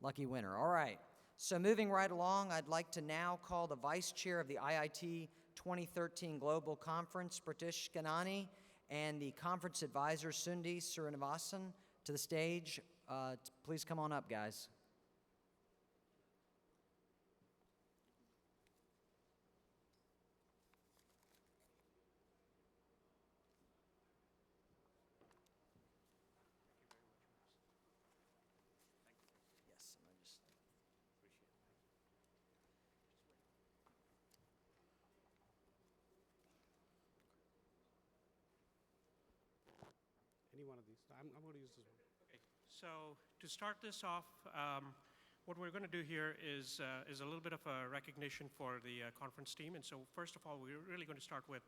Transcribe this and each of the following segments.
Lucky winner. All right. So moving right along, I'd like to now call the Vice Chair of the IIT 2013 Global Conference, Pratish Kanani, and the Conference Advisor, Sundi Srinivasan, to the stage. Please come on up, guys. Yes, and I just appreciate it. Any one of these. I'm going to use this one. Okay. So to start this off, what we're going to do here is a little bit of a recognition for the conference team. And so first of all, we're really going to start with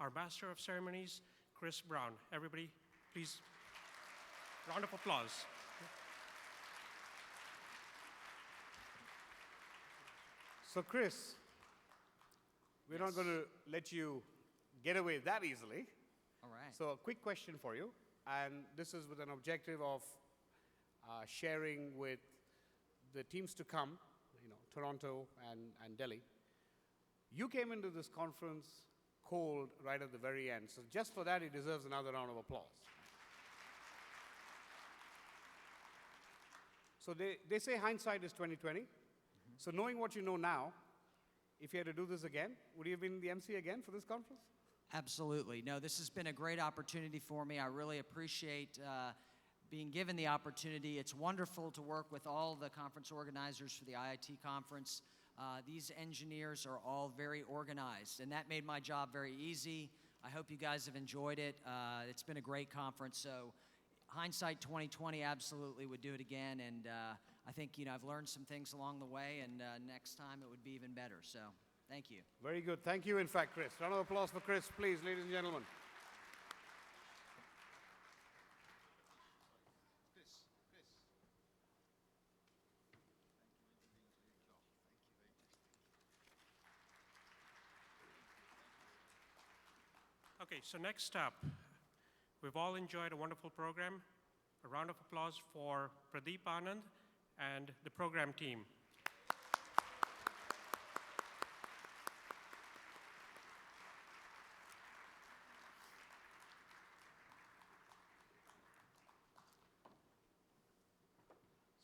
our Master of Ceremonies, Chris Brown. Everybody, please, round of applause. So, Chris, we're not going to let you get away that easily. All right. So, a quick question for you, and this is with an objective of sharing with the teams to come, Toronto and Delhi. You came into this conference cold right at the very end, so just for that, it deserves another round of applause. So they say hindsight is 20/20. So knowing what you know now, if you had to do this again, would you have been the MC again for this conference? Absolutely. No, this has been a great opportunity for me. I really appreciate being given the opportunity. It's wonderful to work with all the conference organizers for the IIT conference. These engineers are all very organized, and that made my job very easy. I hope you guys have enjoyed it. It's been a great conference, so hindsight 20/20, absolutely would do it again, and I think I've learned some things along the way, and next time it would be even better. So thank you. Very good. Thank you, in fact, Chris. Round of applause for Chris, please, ladies and gentlemen. Chris. Okay, so next up, we've all enjoyed a wonderful program. A round of applause for Pradeep Anand and the program team.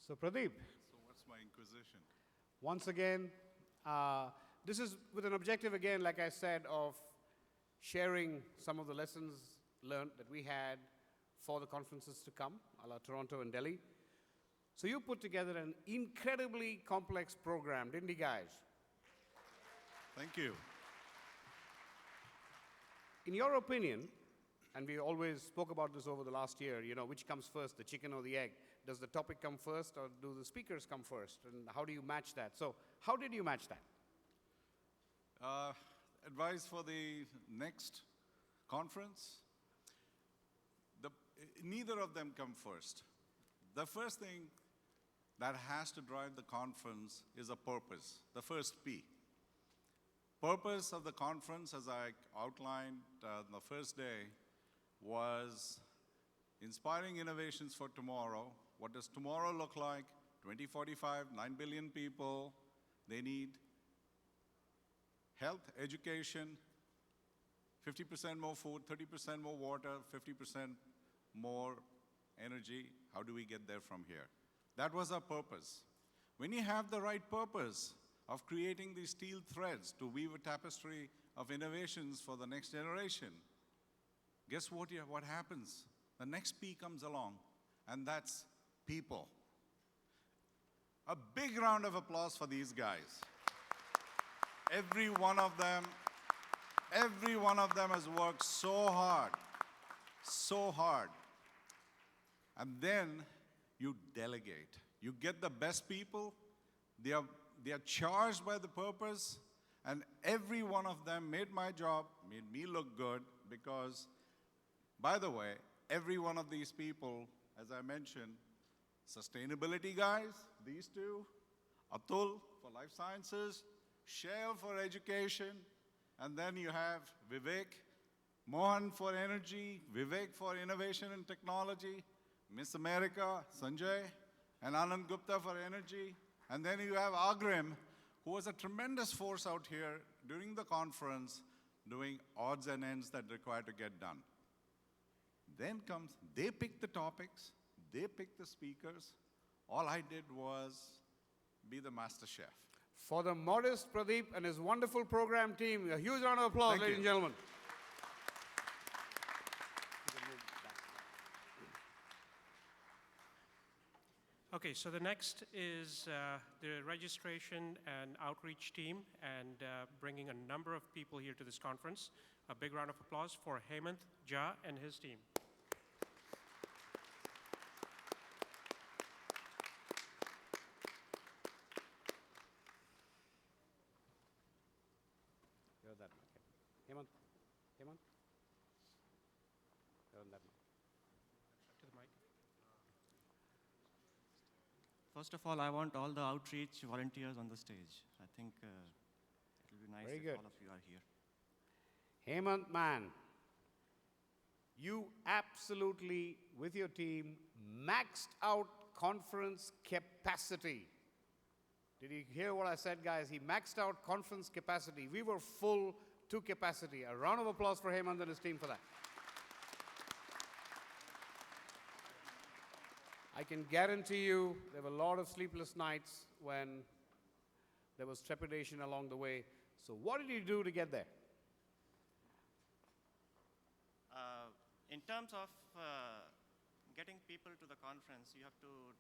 So, Pradeep. So what's my inquisition? Once again, this is with an objective, again, like I said, of sharing some of the lessons learned that we had for the conferences to come, a la Toronto and Delhi. So you put together an incredibly complex program, didn't you guys? Thank you. In your opinion, and we always spoke about this over the last year, which comes first, the chicken or the egg? Does the topic come first or do the speakers come first? And how do you match that? So how did you match that? Advice for the next conference? Neither of them come first. The first thing that has to drive the conference is a purpose, the first P. Purpose of the conference, as I outlined the first day, was inspiring innovations for tomorrow. What does tomorrow look like? 2045, 9 billion people. They need health, education, 50% more food, 30% more water, 50% more energy. How do we get there from here? That was our purpose. When you have the right purpose of creating these steel threads to weave a tapestry of innovations for the next generation, guess what happens? The next P comes along, and that's people. A big round of applause for these guys. Every one of them has worked so hard. And then you delegate. You get the best people. They are charged by the purpose, and every one of them made my job, made me look good, because, by the way, every one of these people, as I mentioned, sustainability guys, these two, Atul for life sciences, Shail for education, and then you have Vivek, Mohan for energy, Vivek for innovation and technology, Miss America, Sanjay, and Anand Gupta for energy. And then you have Agrim, who was a tremendous force out here during the conference, doing odds and ends that require to get done. Then comes, they pick the topics, they pick the speakers. All I did was be the master chef. For the modest Pradeep and his wonderful program team, a huge round of applause, Thank ladies you. and gentlemen. Okay, so the next is the registration and outreach team, and bringing a number of people here to this conference. A big round of applause for Hemant Jha and his team. You're that mic. Hemant. Hemant. You're on that mic. To the mic. First of all, I want all the outreach volunteers on the stage. I think it will be nice Very if good. all of you are here. Hemant, man, you absolutely, with your team, maxed out conference capacity. Did you hear what I said, guys? He maxed out conference capacity. We were full to capacity. A round of applause for Hemant and his team for that. I can guarantee you there were a lot of sleepless nights when there was trepidation along the way. So what did you do to get there? In terms of getting people to the conference, you have to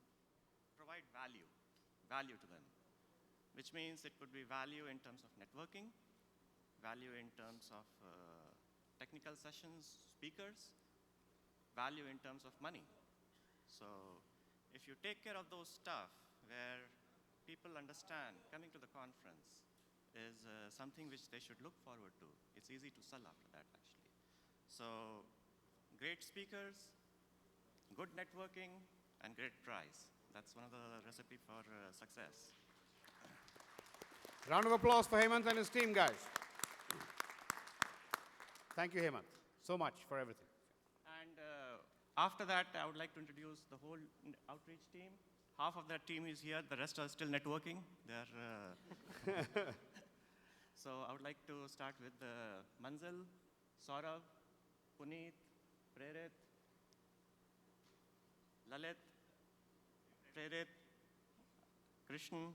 provide value to them, which means it could be value in terms of networking, value in terms of technical sessions, speakers, value in terms of money. So if you take care of those stuff where people understand coming to the conference is something which they should look forward to, it's easy to sell after that actually. So great speakers, good networking, and great prize. That's one of the recipe for success. Round of applause for Hemant and his team, guys. Thank you, Hemant, so much for everything. And after that, I would like to introduce the whole outreach team. Half of that team is here, the rest are still networking. They're so I would like to start with Manzil, Saurav, Puneet, Prerit, Lalit, Prerit, Krishnan,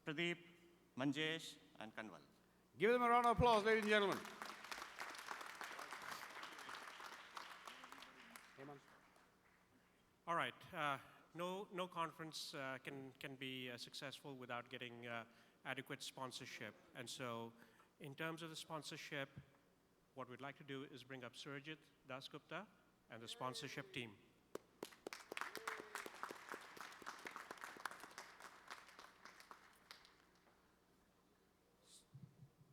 Pradeep, Manjesh, and Kanwal. Give them a round of applause, ladies and gentlemen. Hemant. All right. No conference can be successful without getting adequate sponsorship. And so in terms of the sponsorship, what we'd like to do is bring up Surajit Dasgupta and the sponsorship team.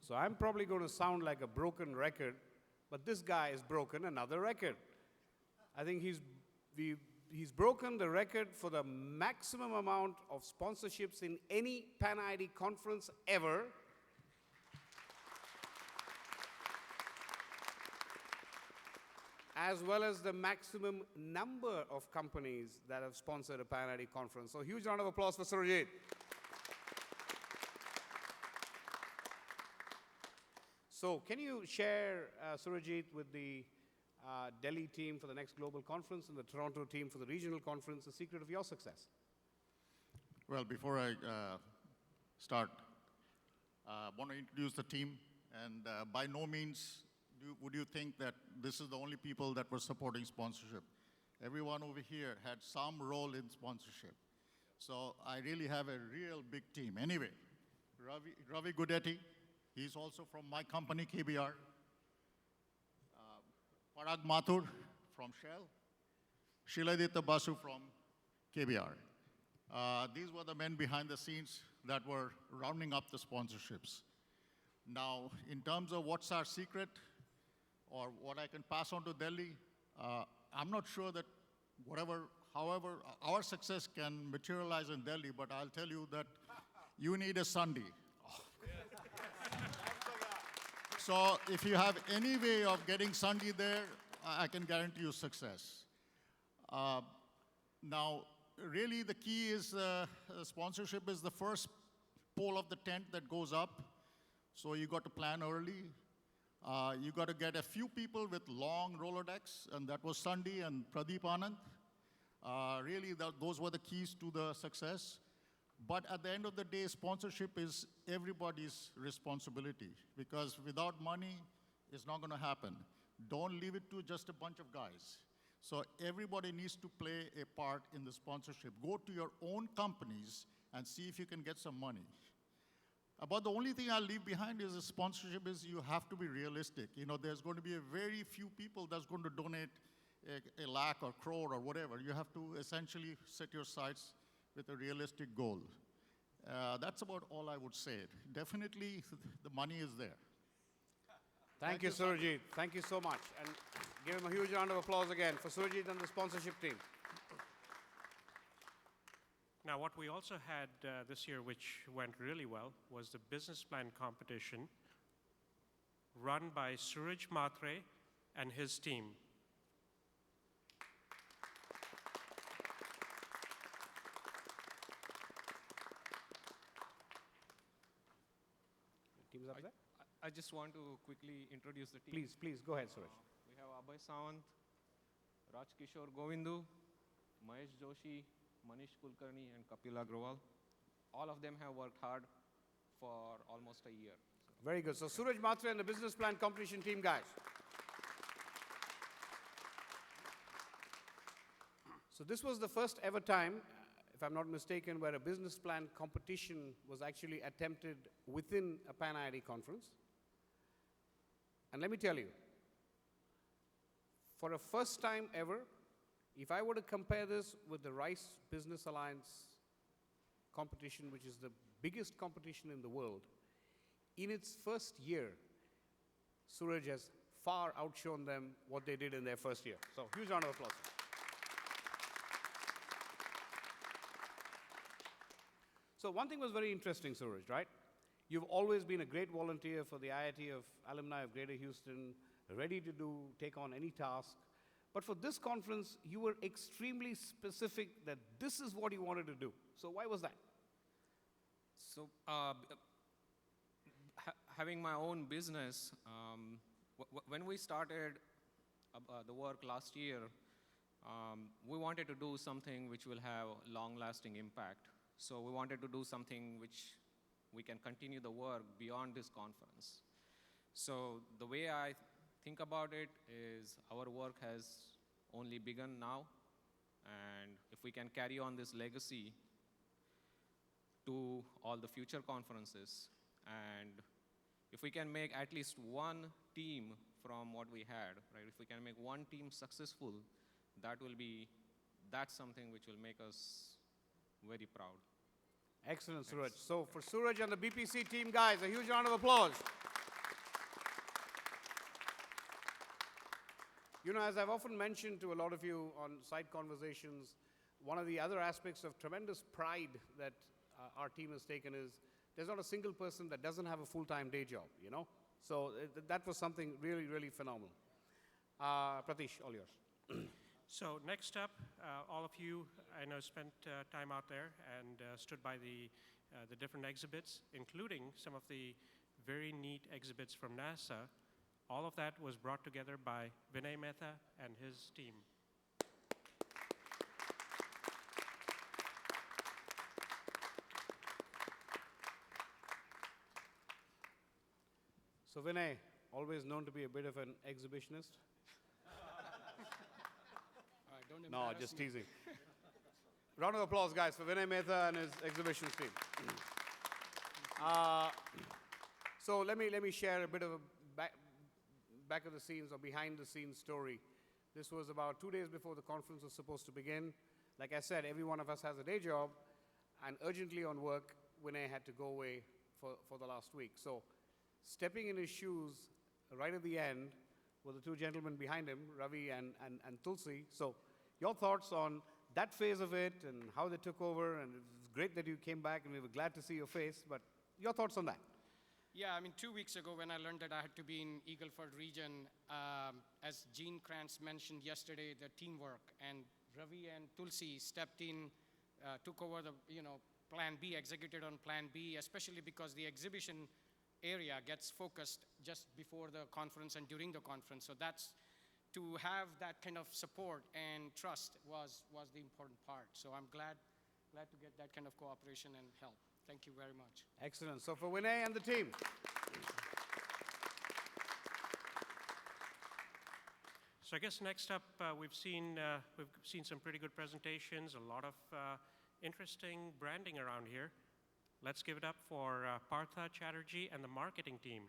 So I'm probably going to sound like a broken record, but this guy has broken another record. I think he's broken the record for the maximum amount of sponsorships in any Pan ID conference ever. As well as the maximum number of companies that have sponsored a Pan ID conference. So huge round of applause for Surajit. So can you share, Surajit, with the Delhi team for the next global conference and the Toronto team for the regional conference, the secret of your success? Well, before I start, I want to introduce the team. And by no means would you think that this is the only people that were supporting sponsorship. Everyone over here had some role in sponsorship. So I really have a real big team. Anyway, Ravi Gudetti, he's also from my company, KBR. Parag Mathur from Shell. Shiladitya Basu from KBR. These were the men behind the scenes that were rounding up the sponsorships. Now, in terms of what's our secret, or what I can pass on to Delhi, I'm not sure that however, our success can materialize in Delhi, but I'll tell you that you need a Sunday. So if you have any way of getting Sunday there, I can guarantee you success. Now, really the key is sponsorship is the first pole of the tent that goes up. So you got to plan early. You got to get a few people with long Rolodex, and that was Sandi and Pradeep Anand. Really, those were the keys to the success. But at the end of the day, sponsorship is everybody's responsibility, because without money, it's not going to happen. Don't leave it to just a bunch of guys. So everybody needs to play a part in the sponsorship. Go to your own companies and see if you can get some money. About the only thing I'll leave behind is a sponsorship is you have to be realistic. You know, there's going to be a very few people that's going to donate a lakh or crore or whatever. You have to essentially set your sights with a realistic goal. That's about all I would say. Definitely, the money is there. Thank you, Surajit. Thank you so much. And give him a huge round of applause again for Surajit and the sponsorship team. Now, what we also had this year, which went really well, was the business plan competition run by Suraj Matre and his team. Team's up there? I just want to quickly introduce the team. Please, go ahead, Suraj. We have Abhay Sawant, Raj Kishore Govindu, Mahesh Joshi, Manish Kulkarni, and Kapil Agrawal. All of them have worked hard for almost a year. Very good. So Suraj Matre and the business plan competition team, guys. So this was the first ever time, if I'm not mistaken, where a business plan competition was actually attempted within a Pan IIT conference. And let me tell you, for a first time ever, if I were to compare this with the Rice Business Alliance competition, which is the biggest competition in the world, in its first year, Suraj has far outshone them what they did in their first year. So, huge round of applause. So, one thing was very interesting, Suraj, right? You've always been a great volunteer for the IIT of Alumni of Greater Houston, ready to take on any task. But for this conference, you were extremely specific that this is what you wanted to do. So why was that? So, having my own business, when we started the work last year, we wanted to do something which will have long-lasting impact. So we wanted to do something which we can continue the work beyond this conference. So the way I think about it is our work has only begun now, and if we can carry on this legacy to all the future conferences, and if we can make at least one team from what we had, right? If we can make one team successful, that's something which will make us very proud. Excellent, Suraj. So for Suraj and the BPC team, guys, a huge round of applause. You know, as I've often mentioned to a lot of you on side conversations, one of the other aspects of tremendous pride that our team has taken is there's not a single person that doesn't have a full-time day job, you know? So that was something really, really phenomenal. Pratish, all yours. So next up, all of you, I know, spent time out there and stood by the different exhibits, including some of the very neat exhibits from NASA. All of that was brought together by Vinay Mehta and his team. So Vinay, always known to be a bit of an exhibitionist. Don't No, just teasing. Round of applause, guys, for Vinay Mehta and his exhibitions team. So let me share a bit of a back of the scenes or behind the scenes story. This was about 2 days before the conference was supposed to begin. Like I said, every one of us has a day job, and urgently on work, Vinay had to go away for the last week. So stepping in his shoes right at the end were the two gentlemen behind him, Ravi and Tulsi. So your thoughts on that phase of it and how they took over, and it's great that you came back and we were glad to see your face, but your thoughts on that? Yeah, I mean, 2 weeks ago when I learned that I had to be in Eagleford region, as Gene Krantz mentioned yesterday, the teamwork, and Ravi and Tulsi stepped in took over the, Plan B, executed on Plan B, especially because the exhibition area gets focused just before the conference and during the conference. So that's, to have that kind of support and trust was the important part. So I'm glad to get that kind of cooperation and help. Thank you very much. Excellent. So for Vinay and the team. So I guess next up, we've seen some pretty good presentations, a lot of interesting branding around here. Let's give it up for Partha Chatterjee and the marketing team.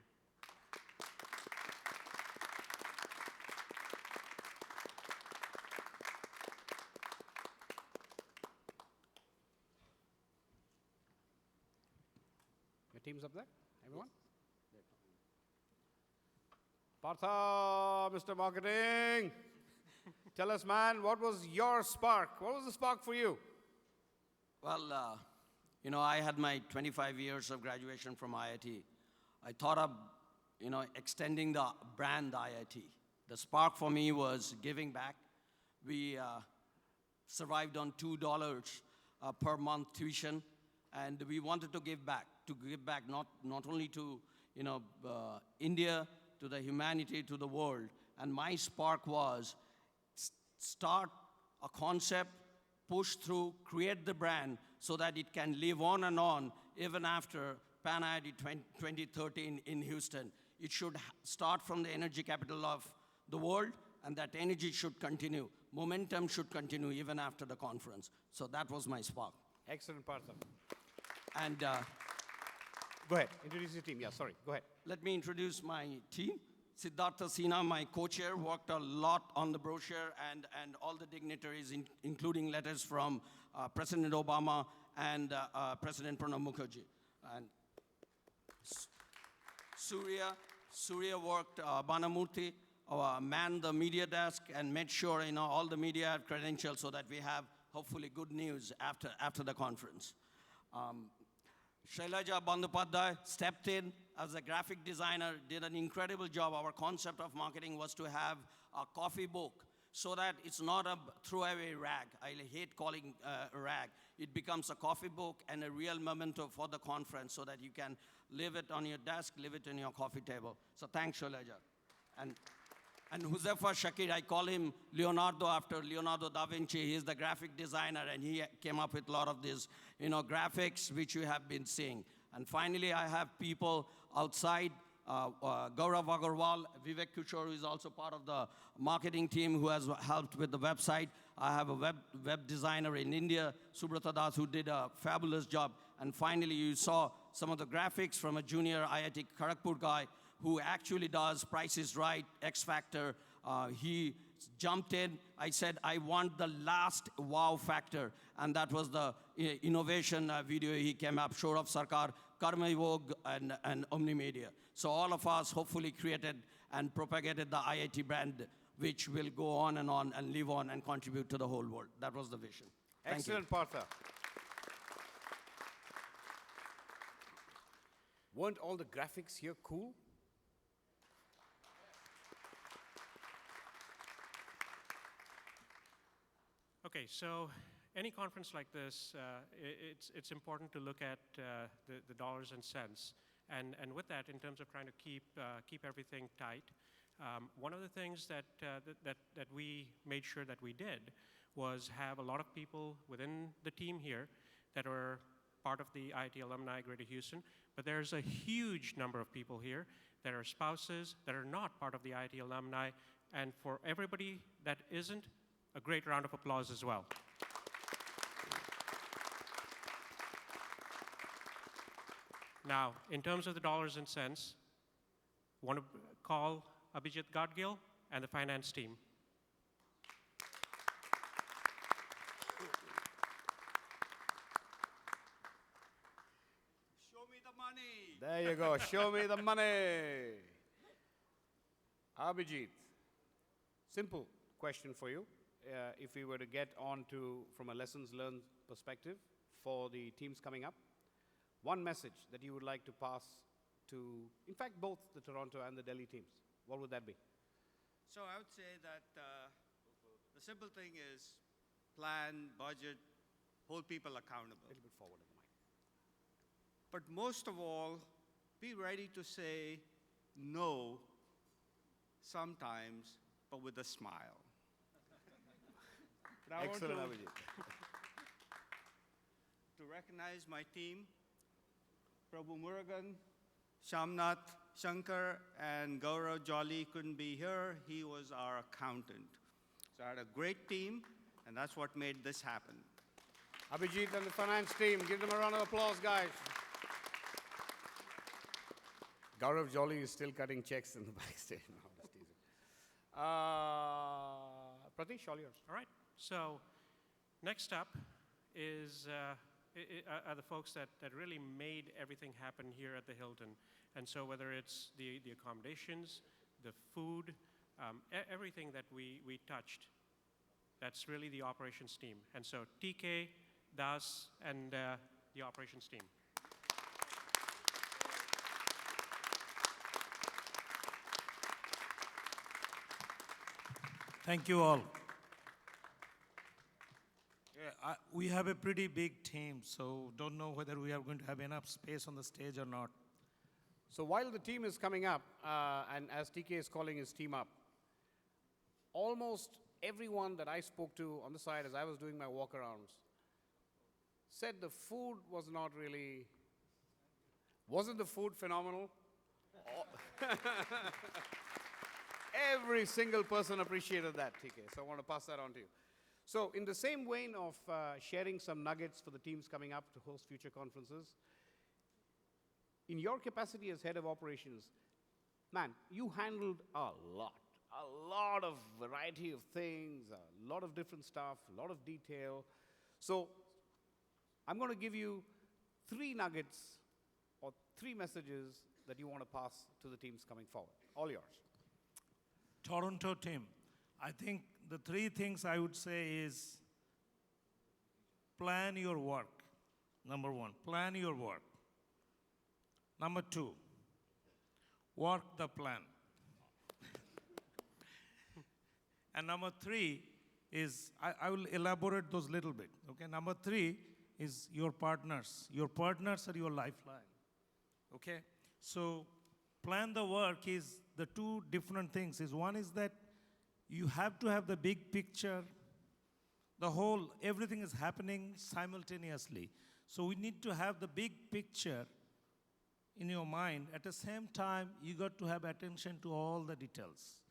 Your team's up there? Everyone? Partha, Mr. Marketing. Tell us, man, what was your spark? What was the spark for you? Well, I had my 25 years of graduation from IIT. I thought of, extending the brand IIT. The spark for me was giving back. We survived on $2 per month tuition, and we wanted to give back not only to, India, to the humanity, to the world. And my spark was start a concept, push through, create the brand so that it can live on and on even after Pan IIT 2013 in Houston. It should start from the energy capital of the world, and that energy should continue. Momentum should continue even after the conference. So that was my spark. Excellent, Partha. And Go ahead. Introduce your team. Yeah, sorry. Go ahead. let me introduce my team. Siddhartha Sinha, my co-chair, worked a lot on the brochure and all the dignitaries, including letters from President Obama and President Pranab Mukherjee. And Surya worked, Banamurthy, manned the media desk and made sure all the media have credentials so that we have hopefully good news after the conference. Shailaja Bandyopadhyay stepped in as a graphic designer, did an incredible job. Our concept of marketing was to have a coffee book so that it's not a throwaway rag. I hate calling a rag. It becomes a coffee book and a real memento for the conference so that you can leave it on your desk, leave it on your coffee table. So thanks, Shailaja. And Huzefa Shakir, I call him Leonardo after Leonardo da Vinci. He's the graphic designer, and he came up with a lot of these, graphics which you have been seeing. And finally, I have people outside, Gaurav Agarwal, Vivek Kuchor, who is also part of the marketing team, who has helped with the website. I have a web designer in India, Subrata Das, who did a fabulous job. And finally, you saw some of the graphics from a junior IIT Kharagpur guy, who actually does Price is Right, X Factor. He jumped in. I said, I want the last wow factor. And that was the innovation video he came up, Shourav Sarkar, Karma Yog, and Omnimedia. So all of us hopefully created and propagated the IIT brand, which will go on and live on and contribute to the whole world. That was the vision. Thank you. Excellent, Partha. Weren't all the graphics here cool? Okay, so any conference like this, it's important to look at the dollars and cents. And with that, in terms of trying to keep everything tight, one of the things that we made sure that we did was have a lot of people within the team here that are part of the IIT alumni Greater Houston, but there's a huge number of people here that are spouses, that are not part of the IIT alumni, and for everybody that isn't, a great round of applause as well. Now, in terms of the dollars and cents, I want to call Abhijit Gadgil and the finance team. Show me the money. There you go. Show me the money. Abhijit, simple question for you. If we were to get on to, from a lessons learned perspective for the teams coming up, one message that you would like to pass to, in fact, both the Toronto and the Delhi teams, what would that be? So I would say that the simple thing is plan, budget, hold people accountable. A little bit forward in the mic. But most of all, be ready to say no sometimes, but with a smile. But I want Excellent, to- Abhijit. to recognize my team, Prabhu Murugan, Shamnath Shankar, and Gaurav Jolly couldn't be here. He was our accountant. So I had a great team, and that's what made this happen. Abhijit and the finance team, give them a round of applause, guys. Gaurav Jolly is still cutting checks in the backstage. No, I'm just teasing. Pratish, all yours. All right. So next up are the folks that really made everything happen here at the Hilton. And so whether it's the accommodations, the food, everything that we touched, that's really the operations team. And so TK, Das, and the operations team. Thank you all. Yeah, we have a pretty big team, so don't know whether we are going to have enough space on the stage or not. So while the team is coming up, and as TK is calling his team up, almost everyone that I spoke to on the side as I was doing my walkarounds said the food was not really, wasn't the food phenomenal? Every single person appreciated that, TK, so I want to pass that on to you. So in the same vein of sharing some nuggets for the teams coming up to host future conferences, in your capacity as head of operations, man, you handled a lot of variety of things, a lot of different stuff, a lot of detail. So I'm going to give you 3 nuggets or 3 messages that you want to pass to the teams coming forward. All yours. Toronto team, I think the 3 things I would say is plan your work. Number 1, plan your work. Number 2, work the plan. And number 3 is, I will elaborate those little bit, okay? Number 3 is your partners. Your partners are your lifeline, okay? So plan the work is the 2 different things. One is that you have to have the big picture, the whole, everything is happening simultaneously. So we need to have the big picture in your mind. At the same time, you got to have attention to all the details.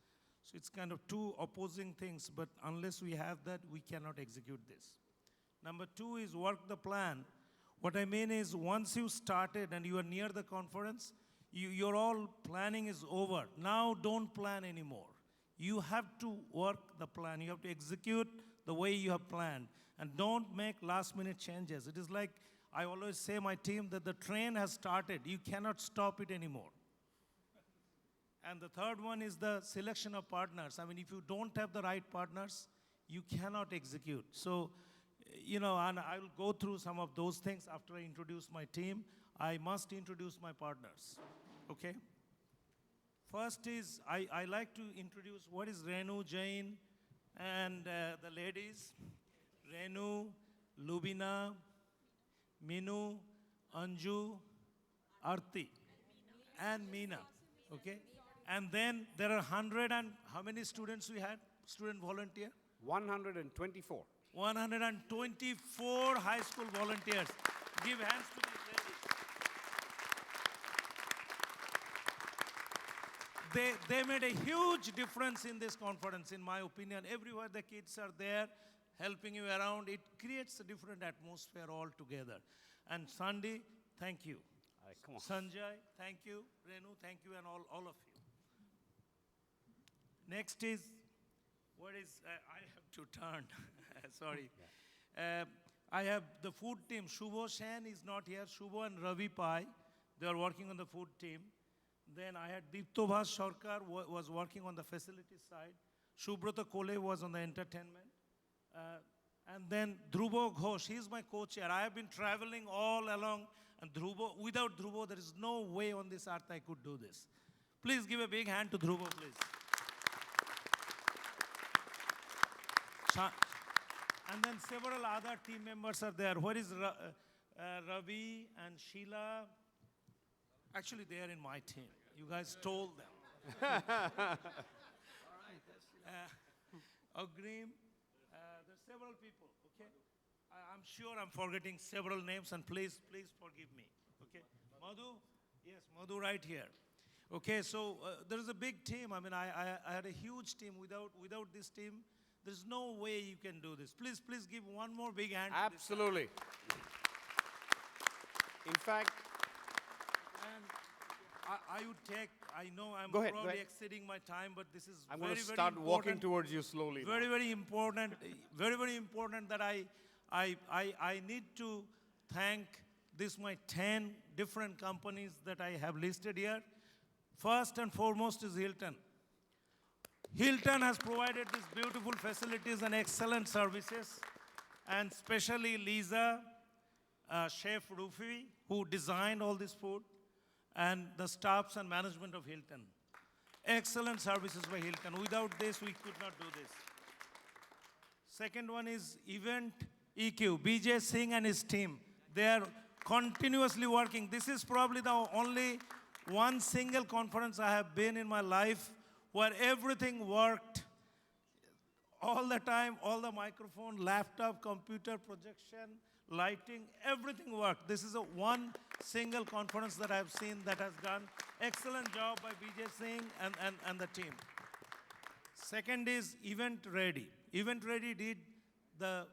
So it's kind of 2 opposing things, but unless we have that, we cannot execute this. Number 2 is work the plan. What I mean is once you started and you are near the conference, your all planning is over. Now don't plan anymore. You have to work the plan. You have to execute the way you have planned. And don't make last-minute changes. It is like I always say my team that the train has started. You cannot stop it anymore. And the third one is the selection of partners. I mean, if you don't have the right partners, you cannot execute. So, and I will go through some of those things after I introduce my team. I must introduce my partners, okay? First is, I like to introduce what is Renu Jain and the ladies, Renu, Lubina, Minu, Anju, Arti, and Meena, okay? And then there are 100 and how many students we had? Student volunteer? 124. 124 high school volunteers. Give hands to these ladies. They made a huge difference in this conference, in my opinion. Everywhere the kids are there, helping you around, it creates a different atmosphere altogether. And Sandy, thank you. All right, come on. Sanjay, thank you. Renu, thank you, and all of you. Next is, I have to turn, sorry. I have the food team. Shubho Sen is not here. Shubho and Ravi Pai, they are working on the food team. Then I had Deeptobhas Sarkar was working on the facility side. Shubrata Kole was on the entertainment. And then Dhruvo Ghosh, he's my co-chair. I have been traveling all along, and without Dhruvo, there is no way on this earth I could do this. Please give a big hand to Dhruvo, please. And then several other team members are there. Where is Ravi and Sheila? Actually, they are in my team. You guys told them. Agreem. There's several people, okay? I'm sure I'm forgetting several names, and please forgive me, okay? Madhu? Yes, Madhu right here. Okay, so there's a big team. I mean, I had a huge team. Without this team, there's no way you can do this. Please give one more big hand. Absolutely. In fact, And I would take, I know I'm Go ahead, probably go ahead. exceeding my time, but this is I'm very, going to very start walking important. towards you slowly. now. Very important that I need to thank my 10 different companies that I have listed here. First and foremost is Hilton. Hilton has provided these beautiful facilities and excellent services, and especially Lisa, Chef Rufi, who designed all this food, and the staffs and management of Hilton. Excellent services by Hilton. Without this, we could not do this. Second one is Event EQ. BJ Singh and his team. They are continuously working. This is probably the only one single conference I have been in my life where everything worked all the time, all the microphone, laptop, computer, projection, lighting, everything worked. This is a one single conference that I've seen that has done excellent job by BJ Singh and the team. Second is Event Ready. Event Ready did the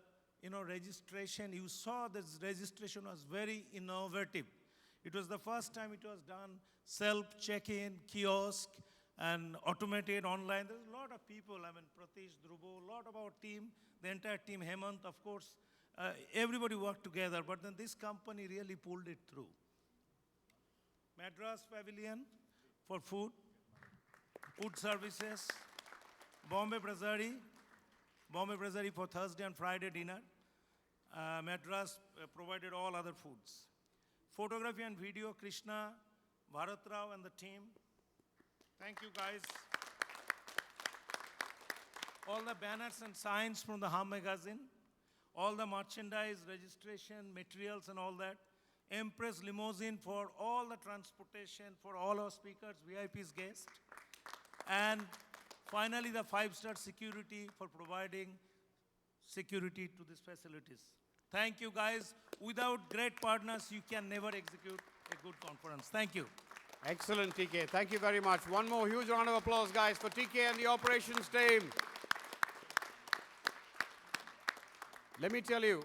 registration. You saw this registration was very innovative. It was the first time it was done self-check-in, kiosk, and automated online. There's a lot of people, I mean, Pratish, Dhruvo, a lot of our team, the entire team, Hemant, of course, everybody worked together, but then this company really pulled it through. Madras Pavilion for food services, Bombay Brasserie for Thursday and Friday dinner. Madras provided all other foods. Photography and video, Krishna, Bharat Rao and the team. Thank you, guys. All the banners and signs from the Hum magazine, all the merchandise, registration, materials and all that. Empress Limousine for all the transportation, for all our speakers, VIPs, guests. And finally, the 5-star security for providing security to these facilities. Thank you, guys. Without great partners, you can never execute a good conference. Thank you. Excellent, TK. Thank you very much. One more huge round of applause, guys, for TK and the operations team. Let me tell you,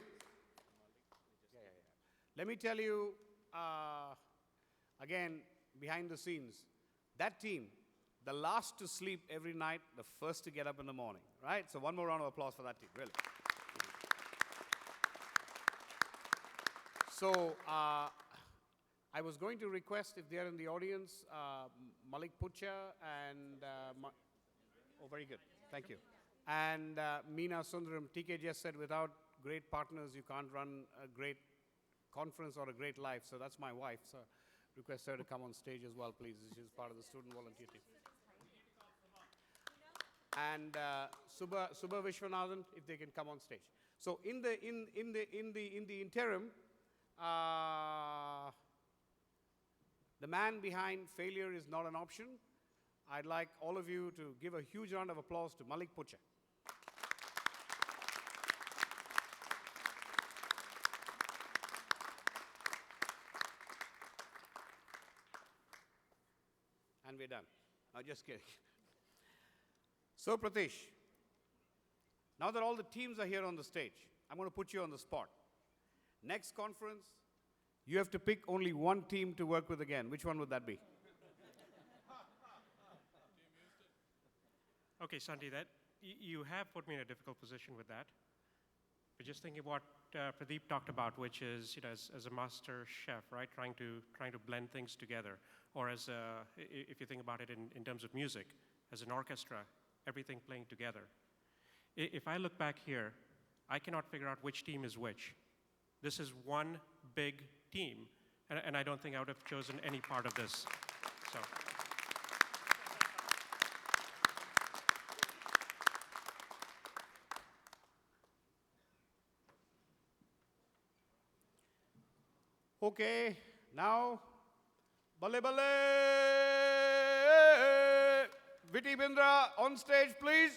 again, behind the scenes, that team, the last to sleep every night, the first to get up in the morning, right? So one more round of applause for that team, really. So I was going to request, if they're in the audience, Malik Pucha and, oh, very good, thank you. And Meena Sundaram. TK just said, without great partners, you can't run a great conference or a great life. So that's my wife. So request her to come on stage as well, please. She's part of the student volunteer team. And Subha Vishwanathan, if they can come on stage. So in the interim, the man behind failure is not an option. I'd like all of you to give a huge round of applause to Malik Pucha. And we're done. No, just kidding. So, Pratish, now that all the teams are here on the stage, I'm going to put you on the spot. Next conference, you have to pick only one team to work with again. Which one would that be? Okay, Sandy, you have put me in a difficult position with that. But just thinking what Pradeep talked about, which is, as a master chef, right, trying to blend things together, or as if you think about it in terms of music, as an orchestra, everything playing together. If I look back here, I cannot figure out which team is which. This is one big team, and I don't think I would have chosen any part of this. So. Okay, now, Balle Balle! Viti Bindra on stage, please.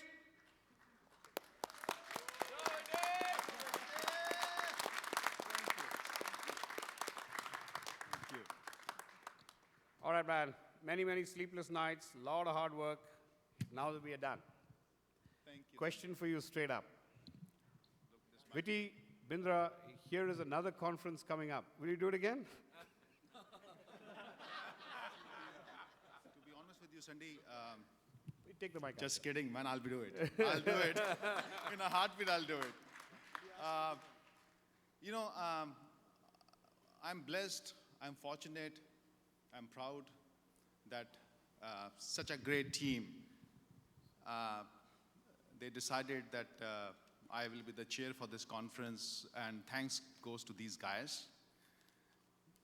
All right, man. Many, many sleepless nights, a lot of hard work. Now that we are done. Thank you. Question for you straight up. Viti Bindra, here is another conference coming up. Will you do it again? To be honest with you, Sandy, You take the mic. just kidding, man, I'll do it. I'll do it. In a heartbeat, I'll do it. I'm blessed, I'm fortunate, I'm proud that such a great team, they decided that I will be the chair for this conference, and thanks goes to these guys.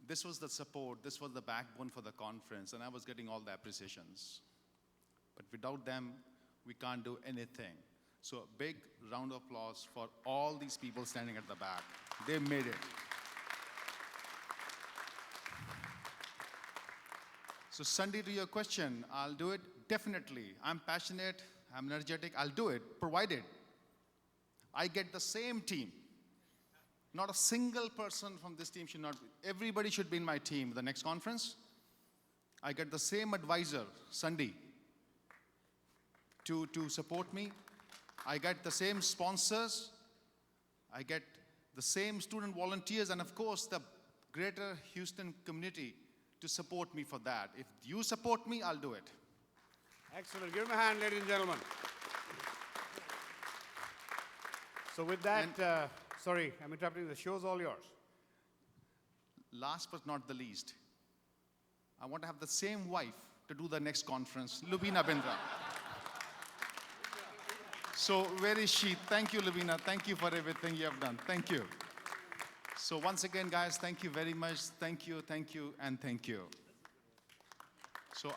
This was the support, this was the backbone for the conference, and I was getting all the appreciations. But without them, we can't do anything. So a big round of applause for all these people standing at the back. They made it. So Sandy, to your question, I'll do it definitely. I'm passionate, I'm energetic, I'll do it, provided I get the same team. Not a single person from this team should not be. Everybody should be in my team. The next conference, I get the same advisor, Sandy, to support me. I get the same sponsors. I get the same student volunteers, and of course, the greater Houston community to support me for that. If you support me, I'll do it. Excellent. Give him a hand, ladies and gentlemen. So with that, sorry, I'm interrupting. The show's all yours. Last but not the least, I want to have the same wife to do the next conference, Lubina Bindra. So where is she? Thank you, Lubina. Thank you for everything you have done. Thank you. So once again, guys, thank you very much. Thank you, and thank you. So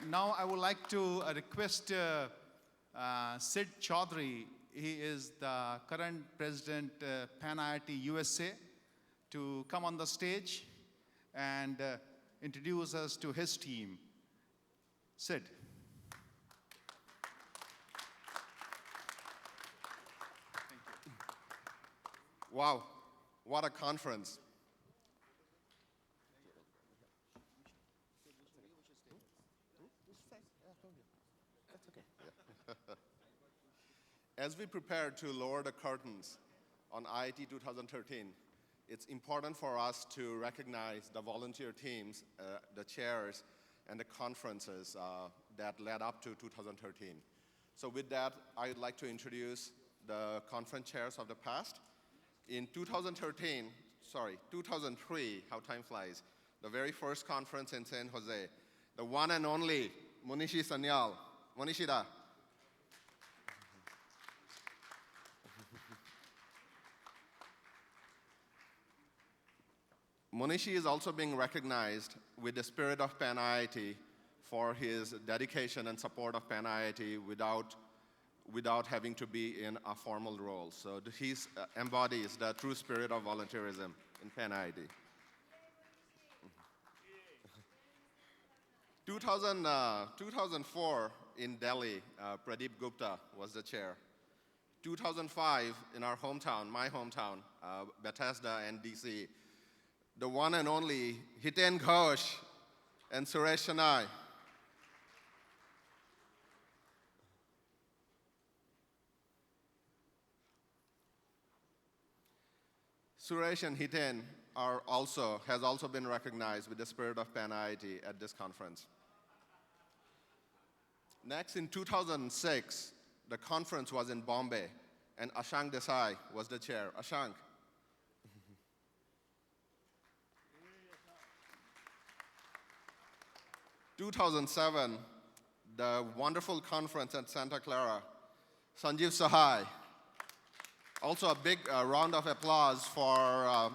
now I would like to request Sid Chaudhary. He is the current president, Pan IIT USA, to come on the stage and introduce us to his team. Sid. Wow, what a conference. As we prepare to lower the curtains on IIT 2013, it's important for us to recognize the volunteer teams, the chairs, and the conferences that led up to 2013. So with that, I'd like to introduce the conference chairs of the past. In 2003, how time flies, the very first conference in San Jose, the one and only Munishi Sanyal. Monishida. Munishi is also being recognized with the Spirit of Pan IIT for his dedication and support of Pan IIT without having to be in a formal role. So he embodies the true spirit of volunteerism in Pan IIT. 2004 in Delhi, Pradeep Gupta was the chair. 2005 in our hometown, my hometown, Bethesda and DC, the one and only Hiten Ghosh and Suresh Shanai. Suresh and Hiten has also been recognized with the Spirit of Pan IIT at this conference. Next, in 2006, the conference was in Bombay, and Ashank Desai was the chair. Ashank. 2007, the wonderful conference at Santa Clara, Sanjeev Sahai. Also a big round of applause for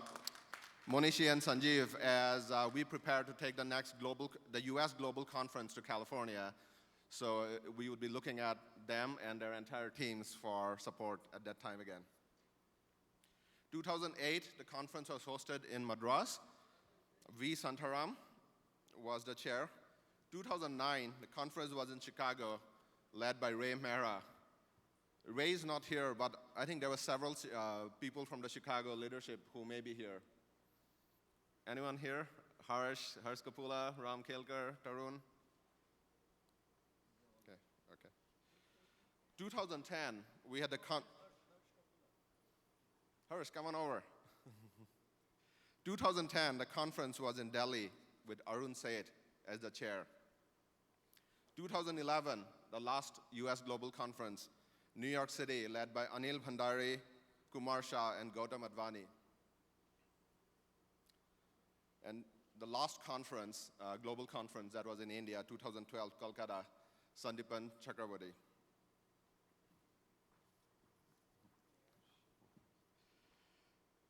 Monishi and Sanjeev as we prepare to take the US Global Conference to California. So we would be looking at them and their entire teams for support at that time again. 2008, the conference was hosted in Madras. V. Santaram was the chair. 2009, the conference was in Chicago, led by Ray Mehra. Ray is not here, but I think there were several people from the Chicago leadership who may be here. Anyone here? Harsh Kapula, Ram Kelkar, Tarun? Okay. 2010, we had the Harsh, come on over. 2010, the conference was in Delhi with Arun Seth as the chair. 2011, the last US Global Conference, New York City, led by Anil Bhandari, Kumar Shah, and Gautam Advani. And the last conference, global conference, that was in India, 2012, Kolkata, Sandipan Chakraborty.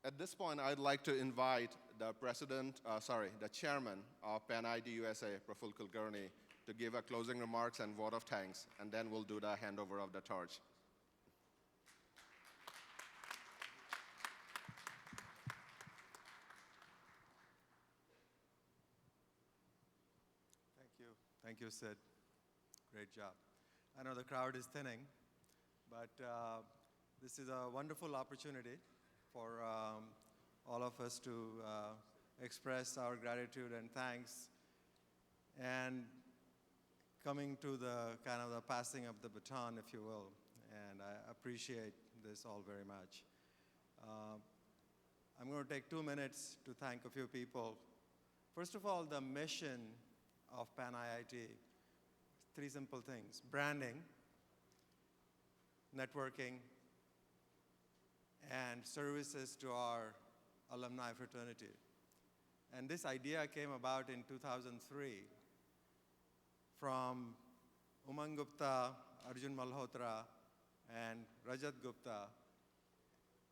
At this point, I'd like to invite the the chairman of PAN IT USA, Praful Kulkarni, to give a closing remarks and vote of thanks, and then we'll do the handover of the torch. Thank you, Sid. Great job. I know the crowd is thinning, but this is a wonderful opportunity for all of us to express our gratitude and thanks, and coming to the kind of the passing of the baton, if you will, and I appreciate this all very much. I'm going to take 2 minutes to thank a few people. First of all, the mission of PAN IIT, 3 simple things: branding, networking, and services to our alumni fraternity. And this idea came about in 2003 from Umang Gupta, Arjun Malhotra, and Rajat Gupta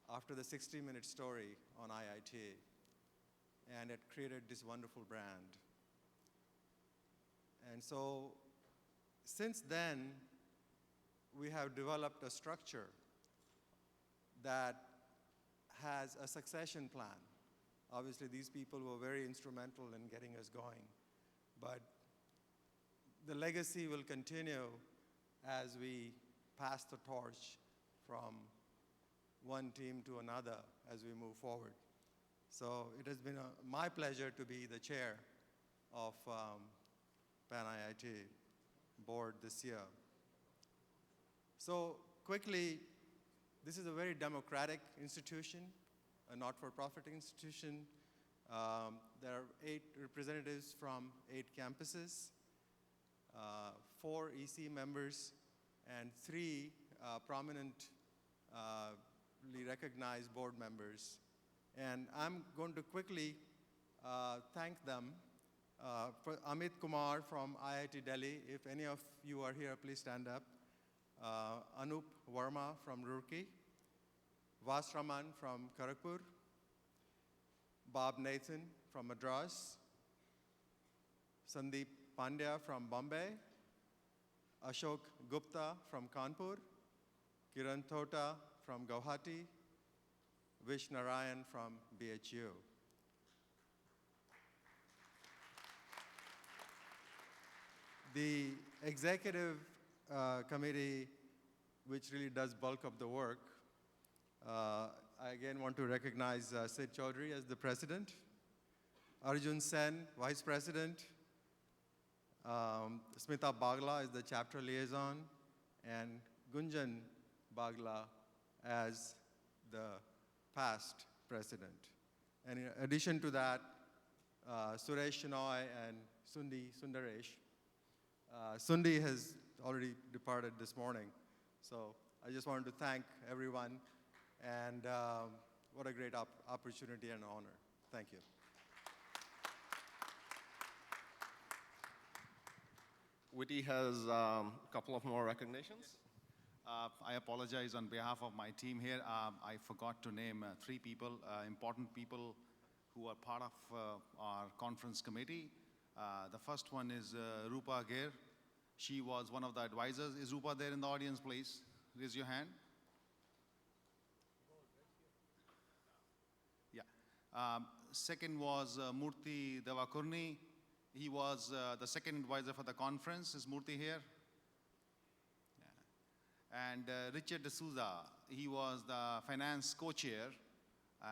after the 60-minute story on IIT. And it created this wonderful brand. And so since then, we have developed a structure that has a succession plan. Obviously, these people were very instrumental in getting us going, but the legacy will continue as we pass the torch from one team to another as we move forward. So it has been my pleasure to be the chair of PAN IIT board this year. So quickly, this is a very democratic institution, a not-for-profit institution. There are 8 representatives from 8 campuses, 4 EC members, and 3 prominently recognized board members. And I'm going to quickly thank them. For Amit Kumar from IIT Delhi, if any of you are here, please stand up. Anup Verma from Roorkee, Vas Raman from Kharagpur, Bob Nathan from Madras, Sandeep Pandya from Bombay, Ashok Gupta from Kanpur, Kiran Thota from Guwahati, Vish Narayan from BHU. The executive committee, which really does bulk of the work, I again want to recognize Sid Chaudhary as the president, Arjun Sen, vice president, Smita Bagla is the chapter liaison, and Gunjan Bagla as the past president. And in addition to that, Suresh Shenoy and Sundi Sundaresh. Sundi has already departed this morning, so I just wanted to thank everyone, and what a great opportunity and honor. Thank you. Witty has a couple of more recognitions. I apologize on behalf of my team here. I forgot to name 3 people, important people who are part of our conference committee. The first one is Rupa Gher. She was one of the advisors. Is Rupa there in the audience, please? Raise your hand. Yeah. Second was Murthy Devakurni. He was the second advisor for the conference. Is Murthy here? Yeah. And Richard D'Souza, he was the finance co-chair,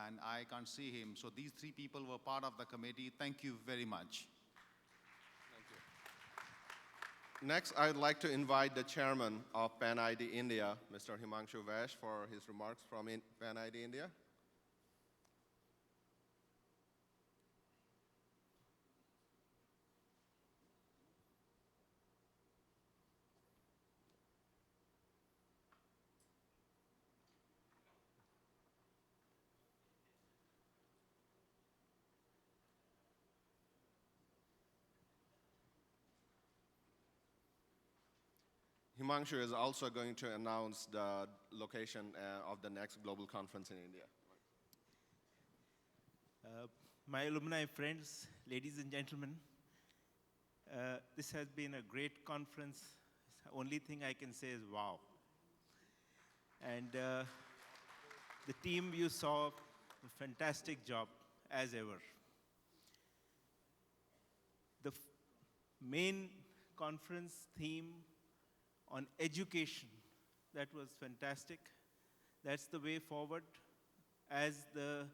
and I can't see him. So these three people were part of the committee. Thank you very much. Next, I'd like to invite the chairman of PAN ID India, Mr. Himanshu Vash, for his remarks from PAN ID India. Himanshu is also going to announce the location of the next global conference in India. My alumni friends, ladies and gentlemen, this has been a great conference. The only thing I can say is wow. And the team you saw, a fantastic job as ever. The main conference theme on education, that was fantastic. That's the way forward. As the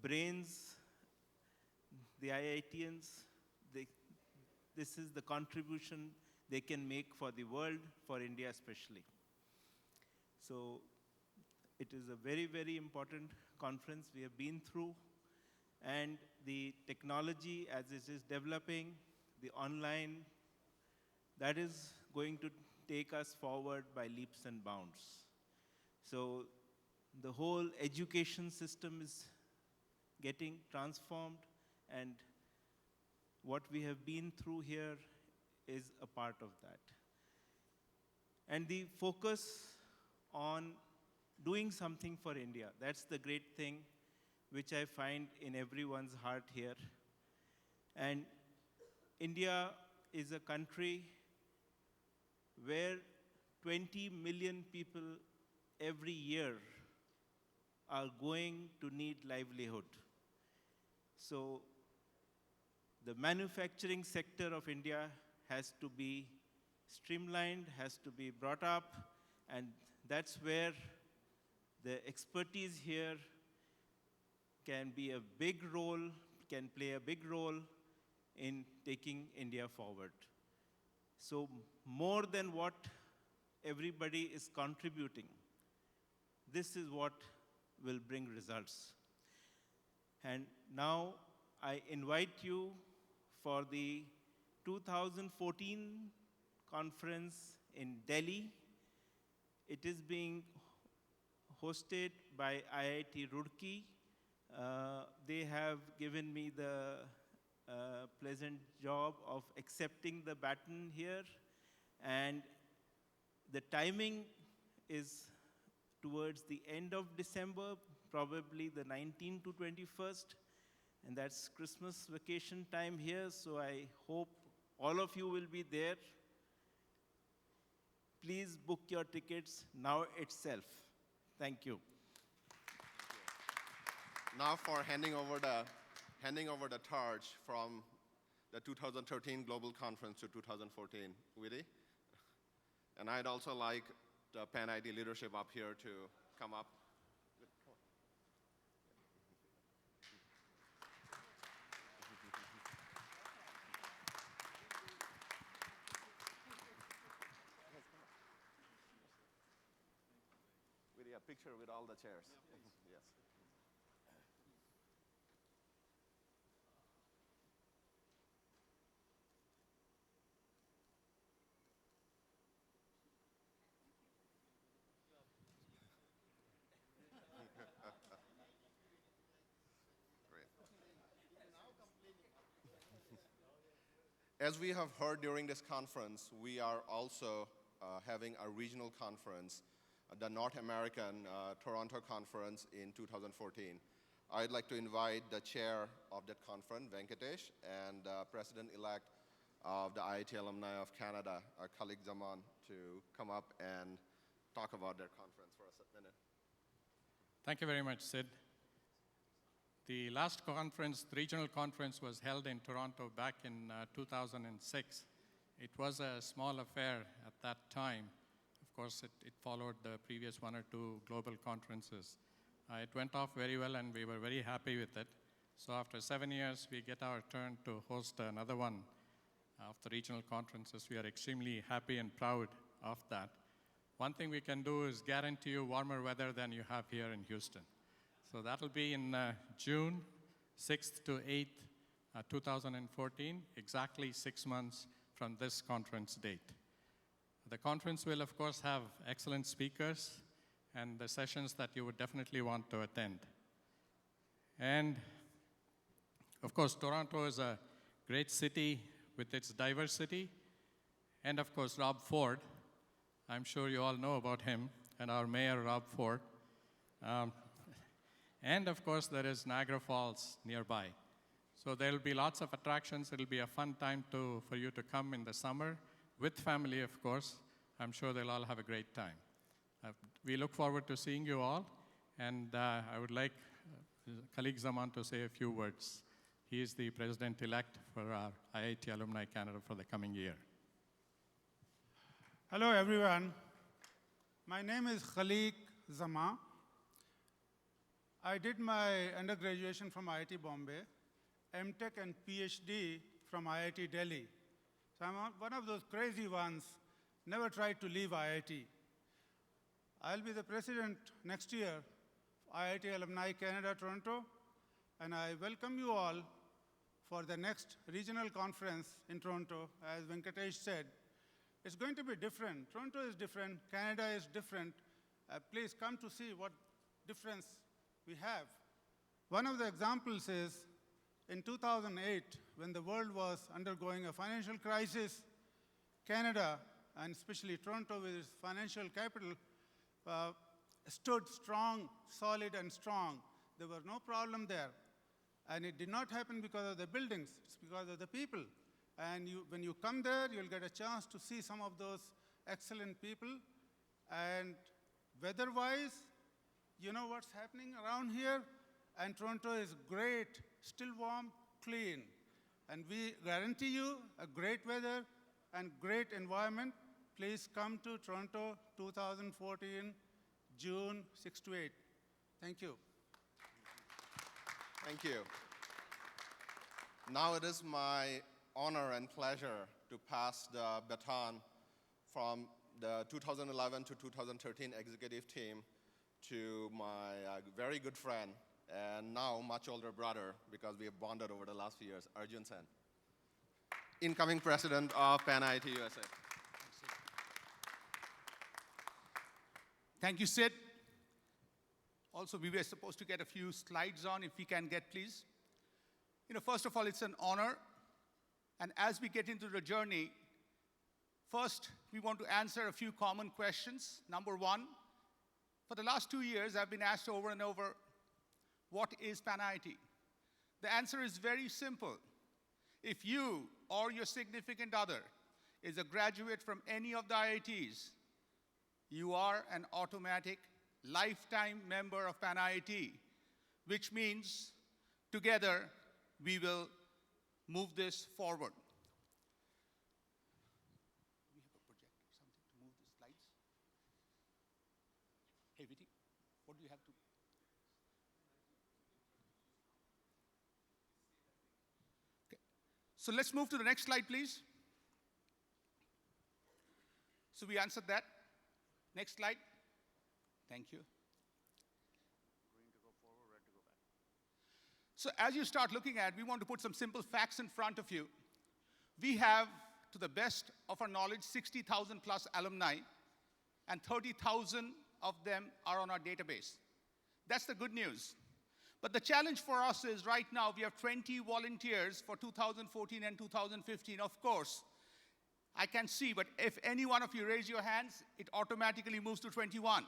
brains, the IITians, this is the contribution they can make for the world, for India especially. So it is a very, very important conference we have been through. And the technology as it is developing, the online, that is going to take us forward by leaps and bounds. So the whole education system is getting transformed, and what we have been through here is a part of that. And the focus on doing something for India, that's the great thing which I find in everyone's heart here. And India is a country where 20 million people every year are going to need livelihood. So the manufacturing sector of India has to be streamlined, has to be brought up, and that's where the expertise here can be a big role, can play a big role in taking India forward. So more than what everybody is contributing, this is what will bring results. And now I invite you for the 2014 conference in Delhi. It is being hosted by IIT Roorkee. They have given me the pleasant job of accepting the baton here, and the timing is towards the end of December, probably the 19th to 21st, and that's Christmas vacation time here, so I hope all of you will be there. Please book your tickets now itself. Thank you. Now for handing over the torch from the 2013 Global Conference to 2014, Vidi. And I'd also like the PAN ID leadership up here to come up. Vidi, a picture with all the chairs. Yes. As we have heard during this conference, we are also having a regional conference, the North American Toronto Conference in 2014. I'd like to invite the chair of that conference, Venkatesh, and president-elect of the IIT Alumni of Canada, our colleague Zaman, to come up and talk about their conference for a minute. Thank you very much, Sid. The last conference, the regional conference, was held in Toronto back in 2006. It was a small affair at that time. Of course, it followed the previous one or two global conferences. It went off very well, and we were very happy with it. So after 7 years, we get our turn to host another one of the regional conferences. We are extremely happy and proud of that. One thing we can do is guarantee you warmer weather than you have here in Houston. So that'll be in June 6th to 8th, 2014, exactly 6 months from this conference date. The conference will, of course, have excellent speakers and the sessions that you would definitely want to attend. And, of course, Toronto is a great city with its diversity. And, of course, Rob Ford. I'm sure you all know about him and our mayor, Rob Ford. And, of course, there is Niagara Falls nearby. So there will be lots of attractions. It'll be a fun time for you to come in the summer with family, of course. I'm sure they'll all have a great time. We look forward to seeing you all. And I would like Khalid Zaman to say a few words. He is the president-elect for our IIT Alumni Canada for the coming year. Hello, everyone. My name is Khalid Zaman. I did my undergraduation from IIT Bombay, MTech and PhD from IIT Delhi. So I'm one of those crazy ones, never tried to leave IIT. I'll be the president next year of IIT Alumni Canada, Toronto, and I welcome you all for the next regional conference in Toronto. As Venkatesh said, it's going to be different. Toronto is different, Canada is different. Please come to see what difference we have. One of the examples is in 2008, when the world was undergoing a financial crisis, Canada, and especially Toronto with its financial capital, stood strong, solid and strong. There were no problem there. And it did not happen because of the buildings, it's because of the people. And when you come there, you'll get a chance to see some of those excellent people. And weather-wise, you know what's happening around here? And Toronto is great, still warm, clean. And we guarantee you a great weather and great environment. Please come to Toronto 2014, June 6 to 8. Thank you. Thank you. Now it is my honor and pleasure to pass the baton from the 2011 to 2013 executive team to my very good friend and now much older brother, because we have bonded over the last few years, Arjun Sen, incoming president of Pan IIT USA. Thank you, Sid. Also, we were supposed to get a few slides on, if we can get, please. First of all, it's an honor. And as we get into the journey, first, we want to answer a few common questions. Number one, for the last 2 years, I've been asked over and over, what is Pan IIT? The answer is very simple. If you or your significant other is a graduate from any of the IITs, you are an automatic lifetime member of Pan IIT, which means together we will move this forward. We have a projector, something to move the slides. Hey, Viti, what do you have to? Okay. So let's move to the next slide, please. So we answered that. Next slide. Thank you. So as you start looking at, we want to put some simple facts in front of you. We have, to the best of our knowledge, 60,000 plus alumni, and 30,000 of them are on our database. That's the good news. But the challenge for us is right now we have 20 volunteers for 2014 and 2015. Of course, I can see, but if any one of you raise your hands, it automatically moves to 21.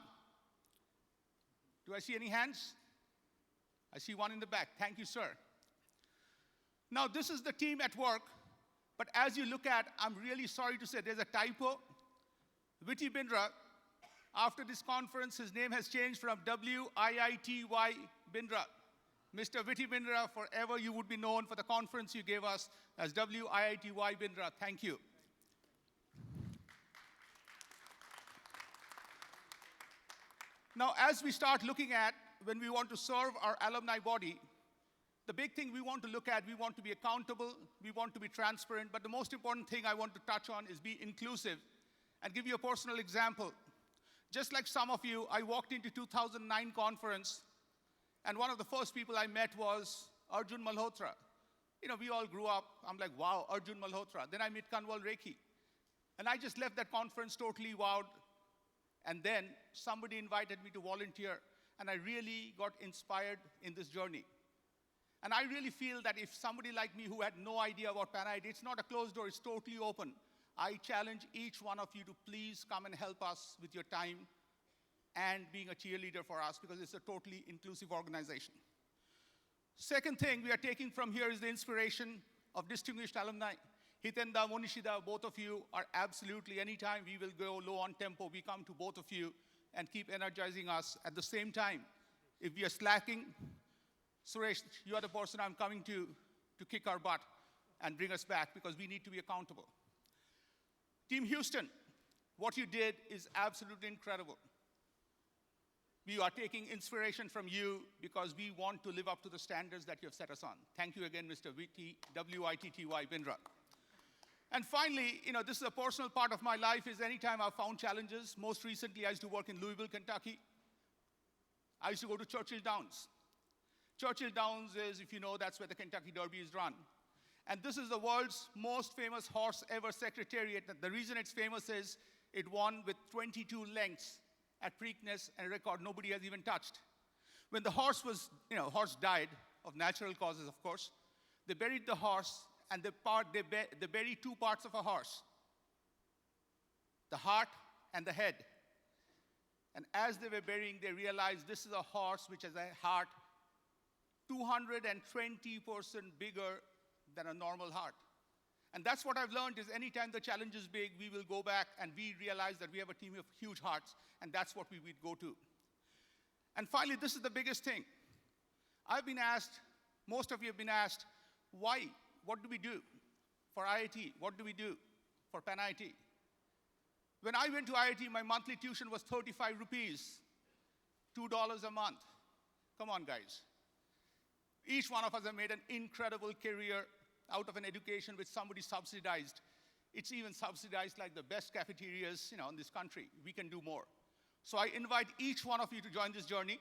Do I see any hands? I see one in the back. Thank you, sir. Now, this is the team at work, but as you look at, I'm really sorry to say there's a typo. Viti Bindra, after this conference, his name has changed from W-I-I-T-Y Bindra. Mr. Viti Bindra, forever you would be known for the conference you gave us as WIITY Bindra. Thank you. Now, as we start looking at when we want to serve our alumni body, the big thing we want to look at, we want to be accountable, we want to be transparent, but the most important thing I want to touch on is be inclusive and give you a personal example. Just like some of you, I walked into 2009 conference, and one of the first people I met was Arjun Malhotra. You know, we all grew up, I'm like, wow, Arjun Malhotra. Then I met Kanwal Rekhi. And I just left that conference totally wowed. And then somebody invited me to volunteer, and I really got inspired in this journey. And I really feel that if somebody like me who had no idea about PanIT, it's not a closed door, it's totally open. I challenge each one of you to please come and help us with your time and being a cheerleader for us, because it's a totally inclusive organization. Second thing we are taking from here is the inspiration of distinguished alumni. Hitenda, Monishida, both of you are absolutely, anytime we will go low on tempo, we come to both of you and keep energizing us. At the same time, if we are slacking, Suresh, you are the person I'm coming to kick our butt and bring us back, because we need to be accountable. Team Houston, what you did is absolutely incredible. We are taking inspiration from you because we want to live up to the standards that you have set us on. Thank you again, Mr. WITTY Bindra. And finally, you know, this is a personal part of my life, is anytime I've found challenges. Most recently, I used to work in Louisville, Kentucky. I used to go to Churchill Downs. Churchill Downs is, if you know, that's where the Kentucky Derby is run. And this is the world's most famous horse ever secretariat. The reason it's famous is it won with 22 lengths at Preakness, and a record nobody has even touched. When the horse was, horse died of natural causes, of course, they buried the horse, and they buried two parts of a horse, the heart and the head. And as they were burying, they realized this is a horse which has a heart 220% bigger than a normal heart. And that's what I've learned, is anytime the challenge is big, we will go back and we realize that we have a team of huge hearts, and that's what we would go to. And finally, this is the biggest thing. I've been asked, most of you have been asked, why? What do we do for IIT? What do we do for PanIT? When I went to IIT, my monthly tuition was 35 rupees, $2 a month. Come on, guys. Each one of us have made an incredible career out of an education which somebody subsidized. It's even subsidized like the best cafeterias, in this country. We can do more. So I invite each one of you to join this journey.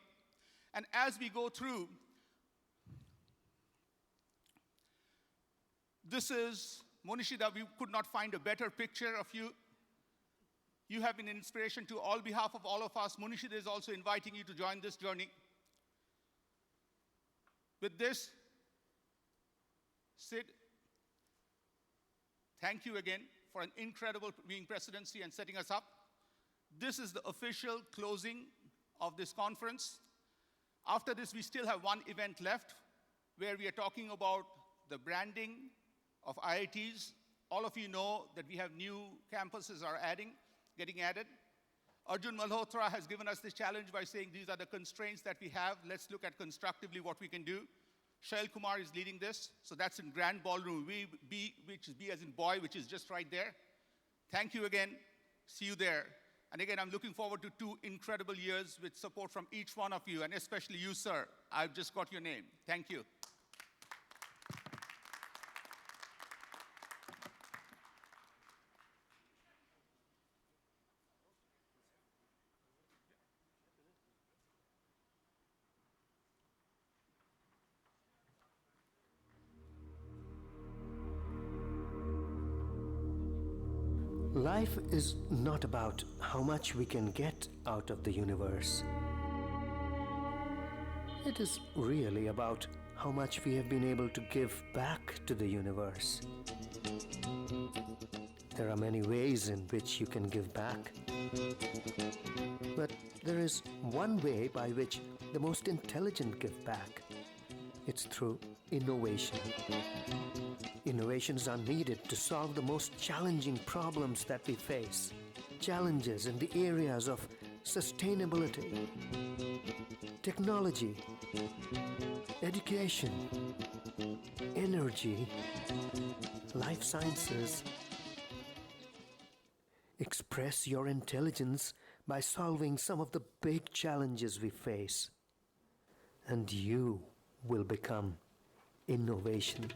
And as we go through, this is Monishida. We could not find a better picture of you. You have been an inspiration to all behalf of all of us. Monishida is also inviting you to join this journey. With this, Sid, thank you again for an incredible being presidency and setting us up. This is the official closing of this conference. After this, we still have one event left where we are talking about the branding of IITs. All of you know that we have new campuses getting added. Arjun Malhotra has given us this challenge by saying these are the constraints that we have. Let's look at constructively what we can do. Shail Kumar is leading this. So that's in Grand Ballroom, which is B as in boy, which is just right there. Thank you again. See you there. And again, I'm looking forward to 2 incredible years with support from each one of you, and especially you, sir. I've just got your name. Thank you. Life is not about how much we can get out of the universe. It is really about how much we have been able to give back to the universe. There are many ways in which you can give back. But there is one way by which the most intelligent give back. It's through innovation. Innovations are needed to solve the most challenging problems that we face. Challenges in the areas of sustainability, technology, education, energy, life sciences. Express your intelligence by solving some of the big challenges we face, and you will become innovation.